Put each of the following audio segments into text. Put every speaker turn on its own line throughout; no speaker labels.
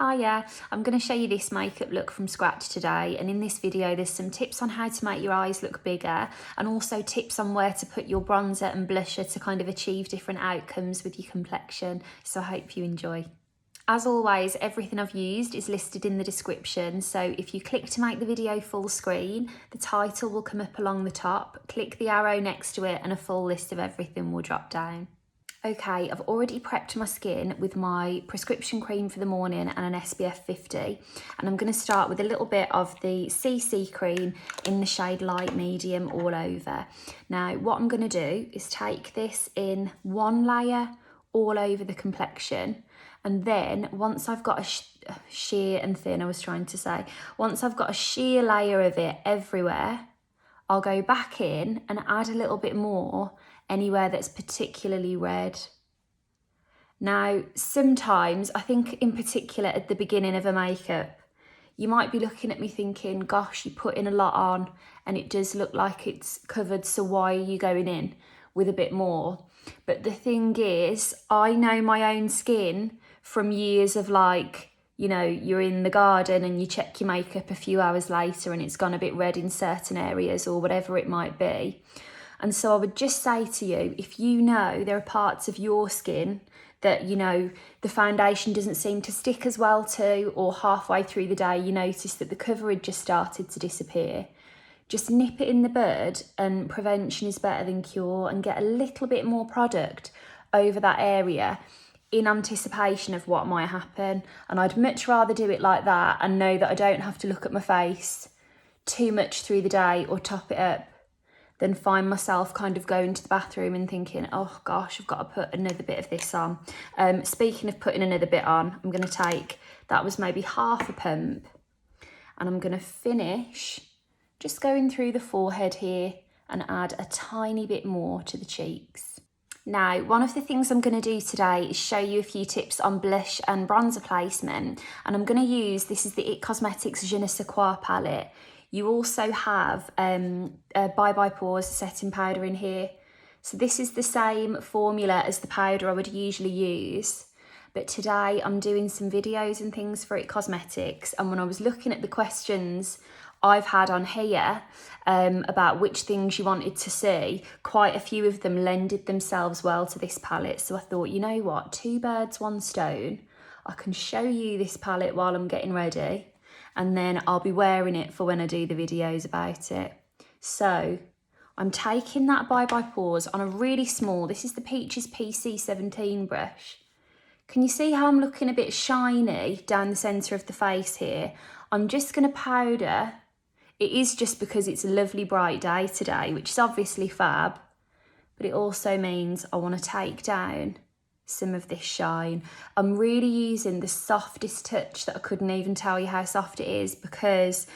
Hiya, I'm going to show you this makeup look from scratch today, and in this video there's some tips on how to make your eyes look bigger and also tips on where to put your bronzer and blusher to kind of achieve different outcomes with your complexion, so I hope you enjoy. As always, everything I've used is listed in the description, so if you click to make the video full screen, the title will come up along the top, click the arrow next to it and a full list of everything will drop down. Okay, I've already prepped my skin with my prescription cream for the morning and an SPF 50, and I'm going to start with a little bit of the CC cream in the shade light medium all over. Now what I'm going to do is take this in one layer all over the complexion, and then once I've got a sheer and thin, once I've got a sheer layer of it everywhere, I'll go back in and add a little bit more anywhere that's particularly red. Now, sometimes, I think in particular at the beginning of a makeup, you might be looking at me thinking, gosh, you're putting a lot on and it does look like it's covered, so why are you going in with a bit more? But the thing is, I know my own skin from years of you're in the garden and you check your makeup a few hours later and it's gone a bit red in certain areas or whatever it might be. And so I would just say to you, if you know there are parts of your skin that, the foundation doesn't seem to stick as well to, or halfway through the day you notice that the coverage just started to disappear, just nip it in the bud, and prevention is better than cure, and get a little bit more product over that area in anticipation of what might happen. And I'd much rather do it like that and know that I don't have to look at my face too much through the day or top it up, than find myself kind of going to the bathroom and thinking, oh gosh, I've got to put another bit of this on. Speaking of putting another bit on, I'm going to take, that was maybe half a pump, and I'm going to finish just going through the forehead here and add a tiny bit more to the cheeks. Now, one of the things I'm going to do today is show you a few tips on blush and bronzer placement, and I'm going to use, this is the IT Cosmetics Je ne sais quoi palette. You also have a Bye Bye Pores setting powder in here. So this is the same formula as the powder I would usually use. But today I'm doing some videos and things for IT Cosmetics. And when I was looking at the questions I've had on here about which things you wanted to see, quite a few of them lended themselves well to this palette. So I thought, you know what, two birds, one stone. I can show you this palette while I'm getting ready, and then I'll be wearing it for when I do the videos about it. So I'm taking that Bye Bye Pores on a really small, this is the Peaches PC17 brush. Can you see how I'm looking a bit shiny down the centre of the face here? I'm just going to powder. It is just because it's a lovely bright day today, which is obviously fab, but it also means I want to take down some of this shine. I'm really using the softest touch that I couldn't even tell you how soft it is, because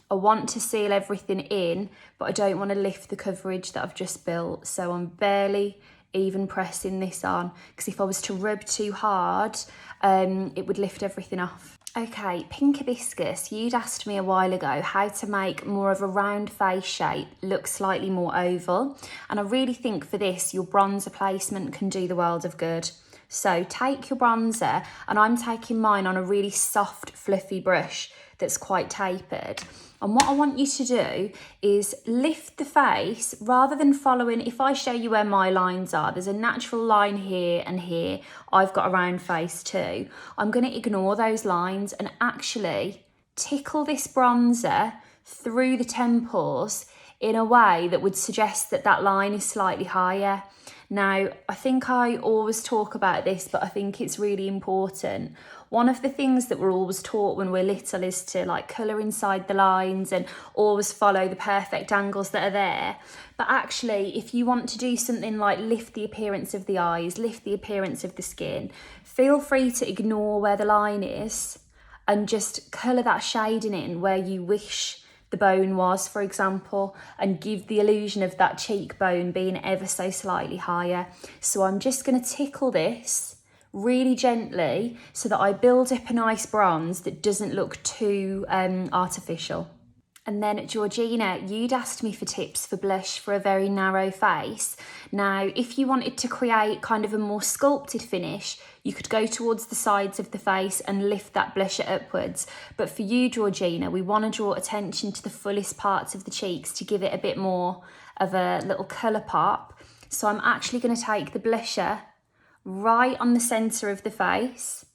I want to seal everything in, but I don't want to lift the coverage that I've just built. So I'm barely even pressing this on, because if I was to rub too hard, it would lift everything off. Okay, Pink Hibiscus, you'd asked me a while ago how to make more of a round face shape look slightly more oval, and I really think for this your bronzer placement can do the world of good. So take your bronzer, and I'm taking mine on a really soft fluffy brush that's quite tapered. And what I want you to do is lift the face rather than following, if I show you where my lines are, there's a natural line here and here. I've got a round face too. I'm going to ignore those lines and actually tickle this bronzer through the temples in a way that would suggest that that line is slightly higher. Now, I think I always talk about this, but I think it's really important. One of the things that we're always taught when we're little is to colour inside the lines and always follow the perfect angles that are there. But actually, if you want to do something like lift the appearance of the eyes, lift the appearance of the skin, feel free to ignore where the line is and just colour that shading in where you wish the bone was, for example, and give the illusion of that cheekbone being ever so slightly higher. So I'm just going to tickle this really gently so that I build up a nice bronze that doesn't look too artificial. And then Georgina, you'd asked me for tips for blush for a very narrow face. Now, if you wanted to create kind of a more sculpted finish, you could go towards the sides of the face and lift that blusher upwards. But for you, Georgina, we want to draw attention to the fullest parts of the cheeks to give it a bit more of a little colour pop. So I'm actually going to take the blusher right on the centre of the face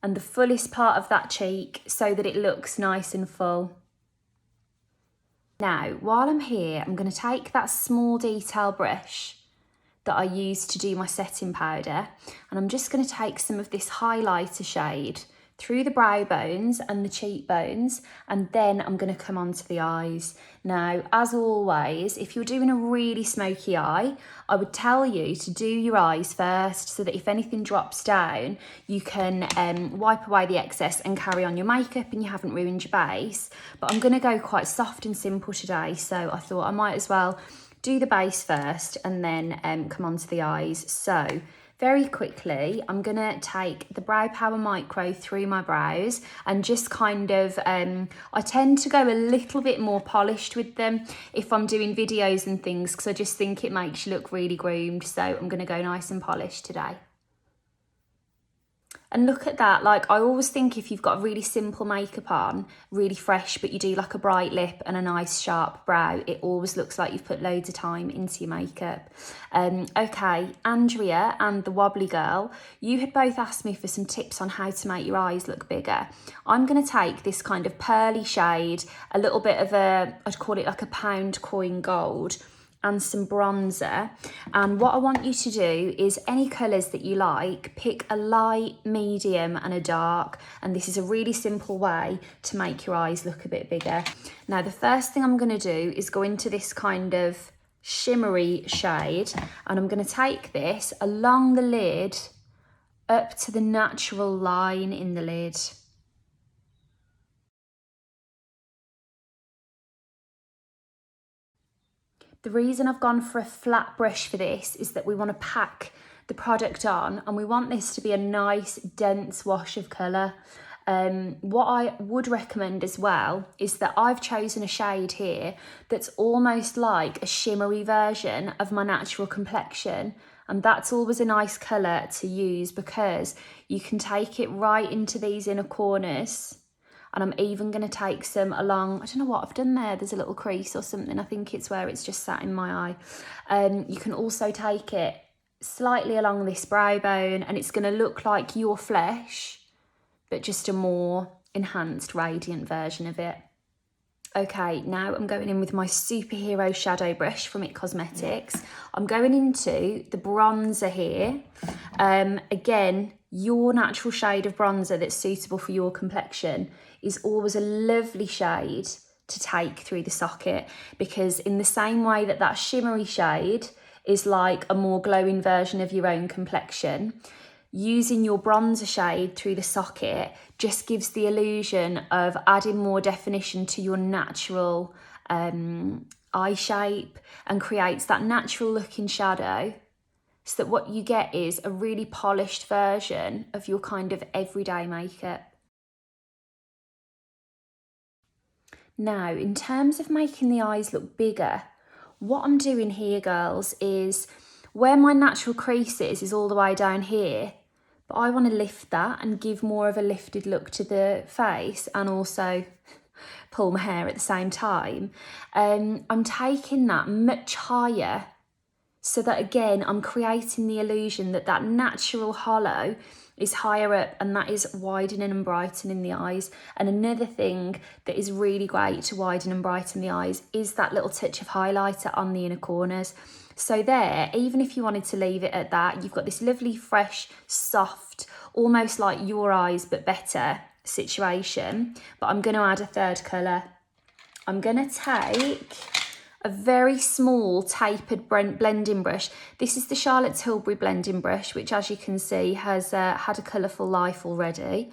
and the fullest part of that cheek so that it looks nice and full. Now, while I'm here, I'm going to take that small detail brush that I used to do my setting powder, and I'm just going to take some of this highlighter shade through the brow bones and the cheekbones, and then I'm going to come onto the eyes. Now, as always, if you're doing a really smoky eye, I would tell you to do your eyes first so that if anything drops down, you can wipe away the excess and carry on your makeup and you haven't ruined your base. But I'm going to go quite soft and simple today, so I thought I might as well do the base first and then come on to the eyes. So very quickly, I'm going to take the Brow Power Micro through my brows and just kind of, I tend to go a little bit more polished with them if I'm doing videos and things, because I just think it makes you look really groomed. So I'm going to go nice and polished today. And look at that, like I always think if you've got really simple makeup on, really fresh, but you do like a bright lip and a nice sharp brow, it always looks like you've put loads of time into your makeup. Okay, Andrea and the Wobbly Girl, you had both asked me for some tips on how to make your eyes look bigger. I'm going to take this kind of pearly shade, a little bit of I'd call it like a pound coin gold, and some bronzer. And what I want you to do is any colours that you like, pick a light, medium and a dark, and this is a really simple way to make your eyes look a bit bigger. Now the first thing I'm going to do is go into this kind of shimmery shade, and I'm going to take this along the lid up to the natural line in the lid. The reason I've gone for a flat brush for this is that we want to pack the product on and we want this to be a nice dense wash of colour. What I would recommend as well is that I've chosen a shade here that's almost like a shimmery version of my natural complexion, and that's always a nice colour to use because you can take it right into these inner corners. And I'm even going to take some along, I don't know what I've done there, there's a little crease or something, I think it's where it's just sat in my eye. You can also take it slightly along this brow bone and it's going to look like your flesh, but just a more enhanced, radiant version of it. Okay, now I'm going in with my superhero shadow brush from IT Cosmetics. I'm going into the bronzer here. Again, your natural shade of bronzer that's suitable for your complexion is always a lovely shade to take through the socket, because in the same way that that shimmery shade is like a more glowing version of your own complexion, using your bronzer shade through the socket just gives the illusion of adding more definition to your natural eye shape and creates that natural looking shadow, so that what you get is a really polished version of your kind of everyday makeup. Now, in terms of making the eyes look bigger, what I'm doing here, girls, is where my natural crease is all the way down here, but I want to lift that and give more of a lifted look to the face and also pull my hair at the same time. I'm taking that much higher so that, again, I'm creating the illusion that that natural hollow is higher up, and that is widening and brightening the eyes. And another thing that is really great to widen and brighten the eyes is that little touch of highlighter on the inner corners. So there, even if you wanted to leave it at that, you've got this lovely, fresh, soft, almost like your eyes but better situation. But I'm going to add a third colour. I'm going to take a very small tapered blending brush. This is the Charlotte Tilbury blending brush, which, as you can see, has had a colourful life already.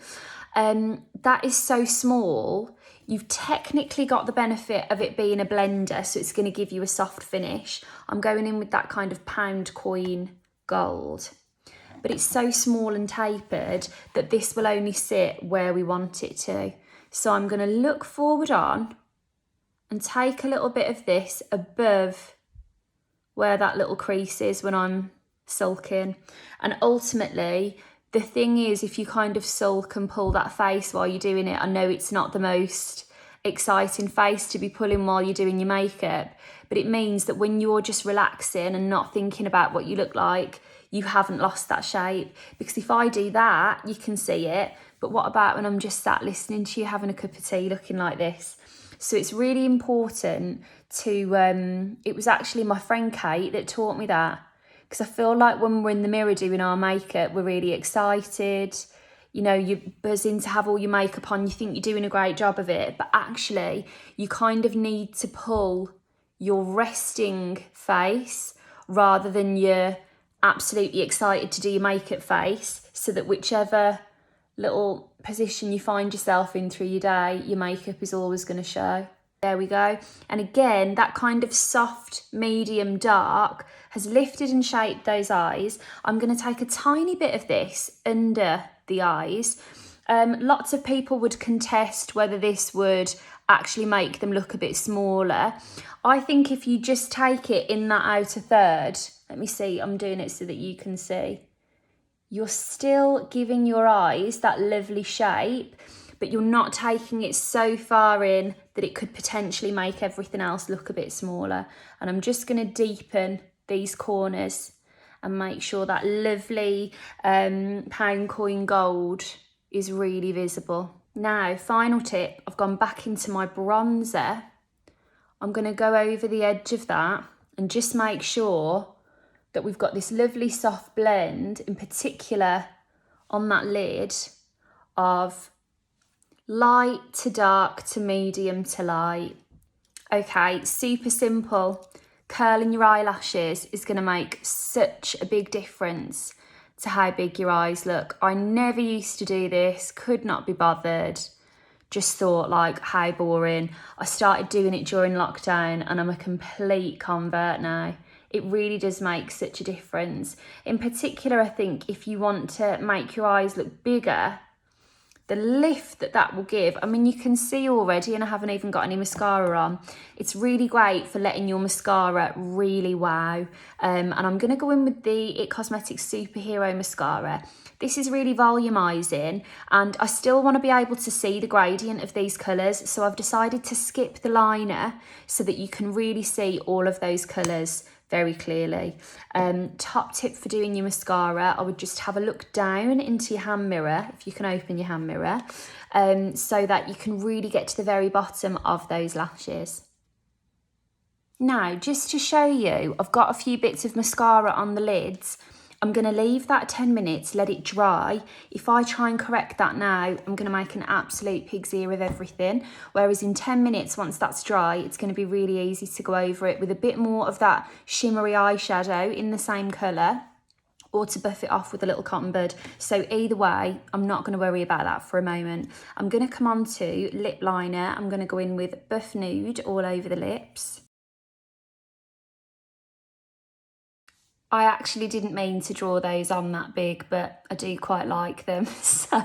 That is so small. You've technically got the benefit of it being a blender, so it's going to give you a soft finish. I'm going in with that kind of pound coin gold. But it's so small and tapered that this will only sit where we want it to. So I'm going to look forward on and take a little bit of this above where that little crease is when I'm sulking. And ultimately, the thing is, if you kind of sulk and pull that face while you're doing it, I know it's not the most exciting face to be pulling while you're doing your makeup, but it means that when you're just relaxing and not thinking about what you look like, you haven't lost that shape. Because if I do that, you can see it, but what about when I'm just sat listening to you having a cup of tea looking like this? So it's really important to, it was actually my friend Kate that taught me that, because I feel like when we're in the mirror doing our makeup, we're really excited. You know, you're buzzing to have all your makeup on, you think you're doing a great job of it, but actually you kind of need to pull your resting face rather than your absolutely excited to do your makeup face, so that whichever little position you find yourself in through your day, your makeup is always going to show. There we go. And again, that kind of soft, medium, dark has lifted and shaped those eyes. I'm going to take a tiny bit of this under the eyes. Lots of people would contest whether this would actually make them look a bit smaller. I think if you just take it in that outer third, let me see, I'm doing it so that you can see. You're still giving your eyes that lovely shape, but you're not taking it so far in that it could potentially make everything else look a bit smaller. And I'm just going to deepen these corners and make sure that lovely pound coin gold is really visible. Now, final tip, I've gone back into my bronzer. I'm going to go over the edge of that and just make sure that we've got this lovely soft blend, in particular on that lid, of light to dark to medium to light. Okay, super simple. Curling your eyelashes is going to make such a big difference to how big your eyes look. I never used to do this, could not be bothered. Just thought, like, how boring. I started doing it during lockdown and I'm a complete convert now. It really does make such a difference. In particular, I think if you want to make your eyes look bigger, the lift that will give, I mean, you can see already, and I haven't even got any mascara on. It's really great for letting your mascara really wow. And I'm going to go in with the It Cosmetics Superhero Mascara. This is really volumizing, and I still want to be able to see the gradient of these colours, so I've decided to skip the liner so that you can really see all of those colours very clearly. Top tip for doing your mascara, I would just have a look down into your hand mirror, if you can open your hand mirror, so that you can really get to the very bottom of those lashes. Now, just to show you, I've got a few bits of mascara on the lids. I'm going to leave that 10 minutes, let it dry. If I try and correct that now, I'm going to make an absolute pig's ear of everything. Whereas in 10 minutes, once that's dry, it's going to be really easy to go over it with a bit more of that shimmery eyeshadow in the same colour, or to buff it off with a little cotton bud. So either way, I'm not going to worry about that for a moment. I'm going to come on to lip liner. I'm going to go in with Buff Nude all over the lips. I actually didn't mean to draw those on that big, but I do quite like them. So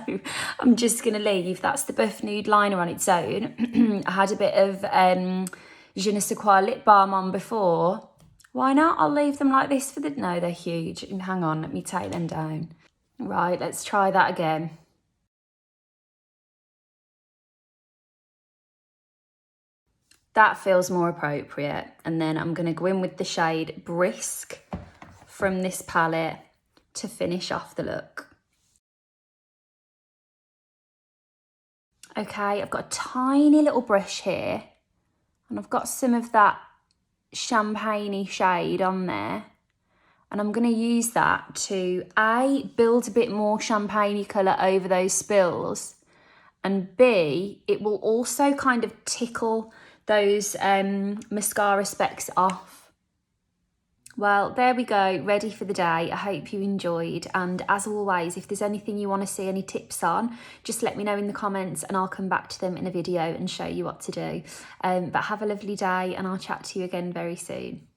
I'm just going to leave. That's the Buff Nude liner on its own. I had a bit of Je ne sais quoi lip balm on before. Why not? I'll leave them like this for the... No, they're huge. Hang on, let me take them down. Right, let's try that again. That feels more appropriate. And then I'm going to go in with the shade Brisk from this palette to finish off the look. Okay, I've got a tiny little brush here and I've got some of that champagne-y shade on there, and I'm going to use that to A, build a bit more champagne-y colour over those spills, and B, it will also kind of tickle those mascara specks off. Well, there we go, ready for the day. I hope you enjoyed, and as always, if there's anything you want to see any tips on, just let me know in the comments and I'll come back to them in a video and show you what to do. But have a lovely day and I'll chat to you again very soon.